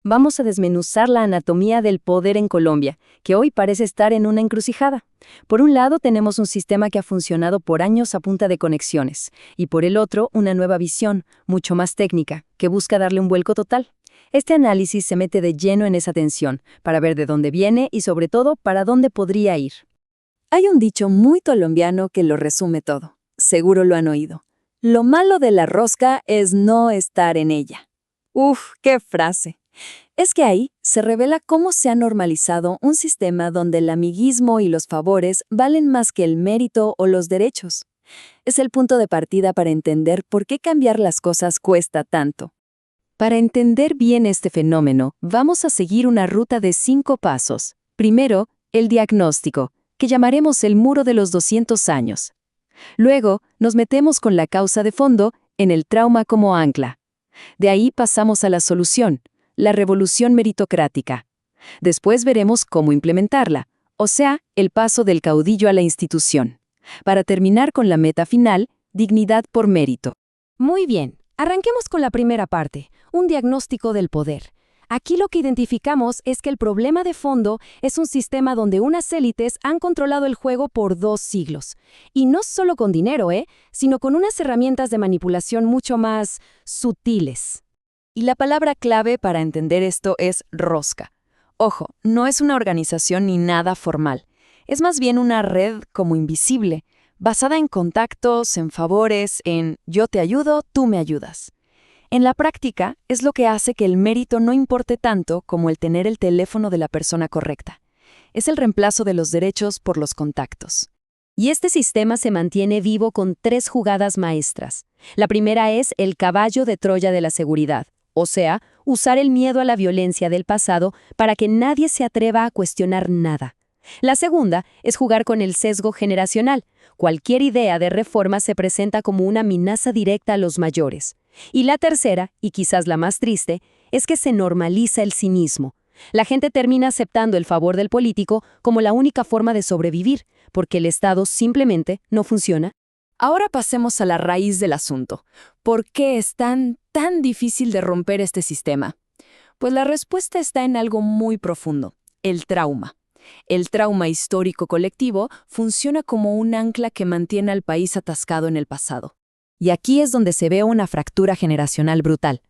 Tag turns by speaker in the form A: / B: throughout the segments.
A: Vamos a desmenuzar la anatomía del poder en Colombia, que hoy parece estar en una encrucijada. Por un lado, tenemos un sistema que ha funcionado por años a punta de conexiones, y por el otro, una nueva visión, mucho más técnica, que busca darle un vuelco total. Este análisis se mete de lleno en esa tensión, para ver de dónde viene y, sobre todo, para dónde podría ir.
B: Hay un dicho muy colombiano que lo resume todo. Seguro lo han oído. Lo malo de la rosca es no estar en ella. ¡Uf, qué frase! Es que ahí se revela cómo se ha normalizado un sistema donde el amiguismo y los favores valen más que el mérito o los derechos. Es el punto de partida para entender por qué cambiar las cosas cuesta tanto.
A: Para entender bien este fenómeno, vamos a seguir una ruta de 5 pasos. Primero, el diagnóstico, que llamaremos el muro de los 200 años. Luego, nos metemos con la causa de fondo, en el trauma como ancla. De ahí pasamos a la solución, la revolución meritocrática. Después veremos cómo implementarla, o sea, el paso del caudillo a la institución. Para terminar con la meta final, dignidad por mérito.
C: Muy bien, arranquemos con la primera parte, un diagnóstico del poder. Aquí lo que identificamos es que el problema de fondo es un sistema donde unas élites han controlado el juego por 2 siglos. Y no solo con dinero, sino con unas herramientas de manipulación mucho más sutiles.
B: Y la palabra clave para entender esto es rosca. Ojo, no es una organización ni nada formal. Es más bien una red como invisible, basada en contactos, en favores, en yo te ayudo, tú me ayudas. En la práctica, es lo que hace que el mérito no importe tanto como el tener el teléfono de la persona correcta. Es el reemplazo de los derechos por los contactos.
A: Y este sistema se mantiene vivo con 3 jugadas maestras. La primera es el caballo de Troya de la seguridad, o sea, usar el miedo a la violencia del pasado para que nadie se atreva a cuestionar nada. La segunda es jugar con el sesgo generacional. Cualquier idea de reforma se presenta como una amenaza directa a los mayores. Y la tercera, y quizás la más triste, es que se normaliza el cinismo. La gente termina aceptando el favor del político como la única forma de sobrevivir, porque el Estado simplemente no funciona.
B: Ahora pasemos a la raíz del asunto. ¿Por qué es tan difícil de romper este sistema? Pues la respuesta está en algo muy profundo, el trauma. El trauma histórico colectivo funciona como un ancla que mantiene al país atascado en el pasado.
A: Y aquí es donde se ve una fractura generacional brutal.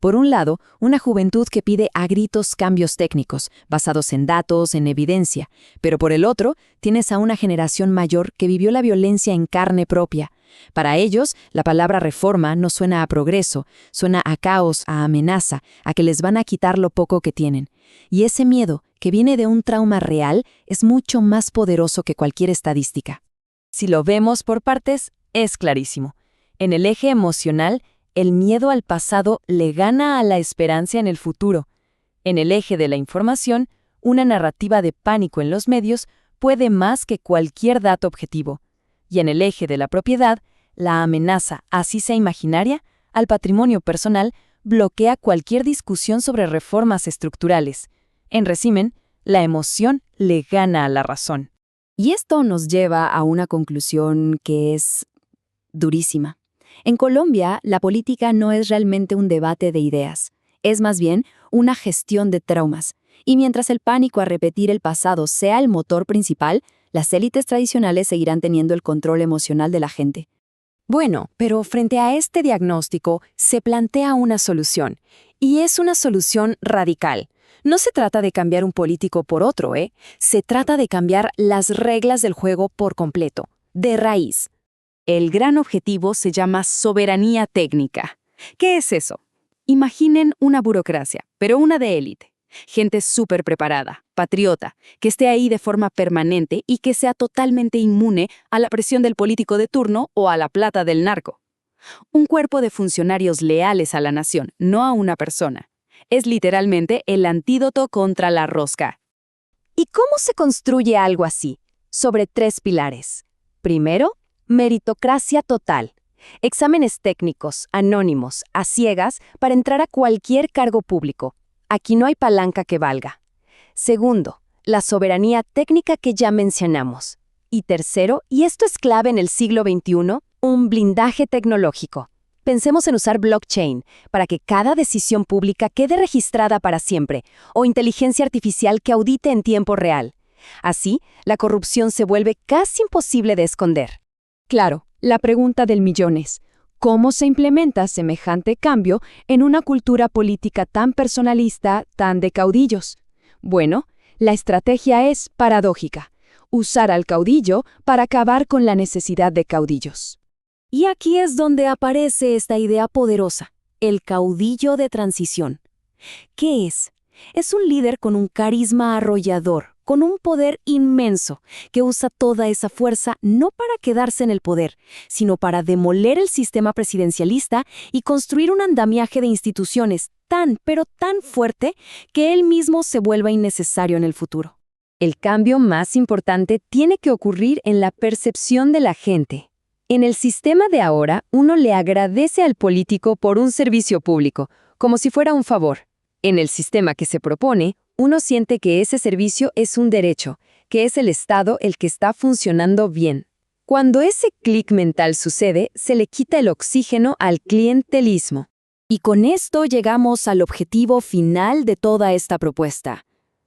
A: Por un lado, una juventud que pide a gritos cambios técnicos, basados en datos, en evidencia, pero por el otro, tienes a una generación mayor que vivió la violencia en carne propia. Para ellos, la palabra reforma no suena a progreso, suena a caos, a amenaza, a que les van a quitar lo poco que tienen. Y ese miedo, que viene de un trauma real, es mucho más poderoso que cualquier estadística.
B: Si lo vemos por partes, es clarísimo. En el eje emocional, el miedo al pasado le gana a la esperanza en el futuro. En el eje de la información, una narrativa de pánico en los medios puede más que cualquier dato objetivo. Y en el eje de la propiedad, la amenaza, así sea imaginaria, al patrimonio personal bloquea cualquier discusión sobre reformas estructurales. En resumen, la emoción le gana a la razón.
A: Y esto nos lleva a una conclusión que es durísima. En Colombia, la política no es realmente un debate de ideas, es más bien una gestión de traumas. Y mientras el pánico a repetir el pasado sea el motor principal, las élites tradicionales seguirán teniendo el control emocional de la gente.
C: Bueno, pero frente a este diagnóstico se plantea una solución, y es una solución radical. No se trata de cambiar un político por otro, Se trata de cambiar las reglas del juego por completo, de raíz. El gran objetivo se llama soberanía técnica. ¿Qué es eso? Imaginen una burocracia, pero una de élite. Gente súper preparada, patriota, que esté ahí de forma permanente y que sea totalmente inmune a la presión del político de turno o a la plata del narco. Un cuerpo de funcionarios leales a la nación, no a una persona. Es literalmente el antídoto contra la rosca. ¿Y cómo se construye algo así? Sobre 3 pilares. Primero, meritocracia total. Exámenes técnicos, anónimos, a ciegas, para entrar a cualquier cargo público. Aquí no hay palanca que valga. Segundo, la soberanía técnica que ya mencionamos. Y tercero, y esto es clave en el siglo XXI, un blindaje tecnológico.
A: Pensemos en usar blockchain para que cada decisión pública quede registrada para siempre, o inteligencia artificial que audite en tiempo real. Así, la corrupción se vuelve casi imposible de esconder.
C: Claro, la pregunta del millón es, ¿cómo se implementa semejante cambio en una cultura política tan personalista, tan de caudillos? Bueno, la estrategia es paradójica: usar al caudillo para acabar con la necesidad de caudillos.
B: Y aquí es donde aparece esta idea poderosa, el caudillo de transición. ¿Qué es? Es un líder con un carisma arrollador, con un poder inmenso, que usa toda esa fuerza no para quedarse en el poder, sino para demoler el sistema presidencialista y construir un andamiaje de instituciones tan, pero tan fuerte que él mismo se vuelva innecesario en el futuro.
A: El cambio más importante tiene que ocurrir en la percepción de la gente. En el sistema de ahora, uno le agradece al político por un servicio público, como si fuera un favor. En el sistema que se propone, uno siente que ese servicio es un derecho, que es el Estado el que está funcionando bien. Cuando ese clic mental sucede, se le quita el oxígeno al clientelismo.
B: Y con esto llegamos al objetivo final de toda esta propuesta.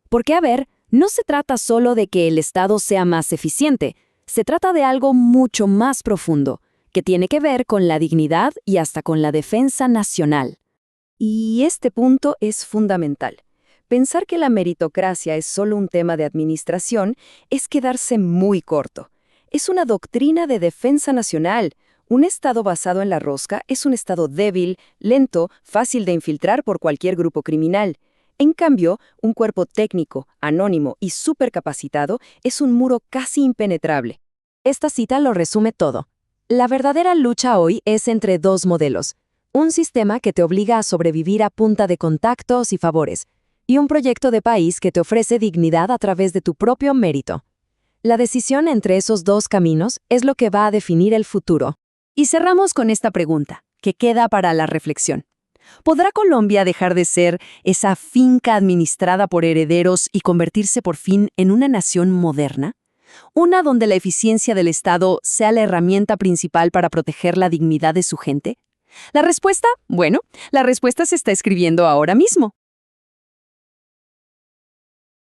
B: Porque, a ver, no se trata solo de que el Estado sea más eficiente, se trata de algo mucho más profundo, que tiene que ver con la dignidad y hasta con la defensa nacional.
A: Y este punto es fundamental. Pensar que la meritocracia es solo un tema de administración es quedarse muy corto. Es una doctrina de defensa nacional. Un Estado basado en la rosca es un Estado débil, lento, fácil de infiltrar por cualquier grupo criminal. En cambio, un cuerpo técnico, anónimo y supercapacitado es un muro casi impenetrable. Esta cita lo resume todo. La verdadera lucha hoy es entre dos modelos. Un sistema que te obliga a sobrevivir a punta de contactos y favores, y un proyecto de país que te ofrece dignidad a través de tu propio mérito. La decisión entre esos dos caminos es lo que va a definir el futuro. Y cerramos con esta pregunta, que queda para la reflexión. ¿Podrá Colombia dejar de ser esa finca administrada por herederos y convertirse por fin en una nación moderna? ¿Una donde la eficiencia del Estado sea la herramienta principal para proteger la dignidad de su gente? La respuesta, bueno, la respuesta se está escribiendo ahora mismo.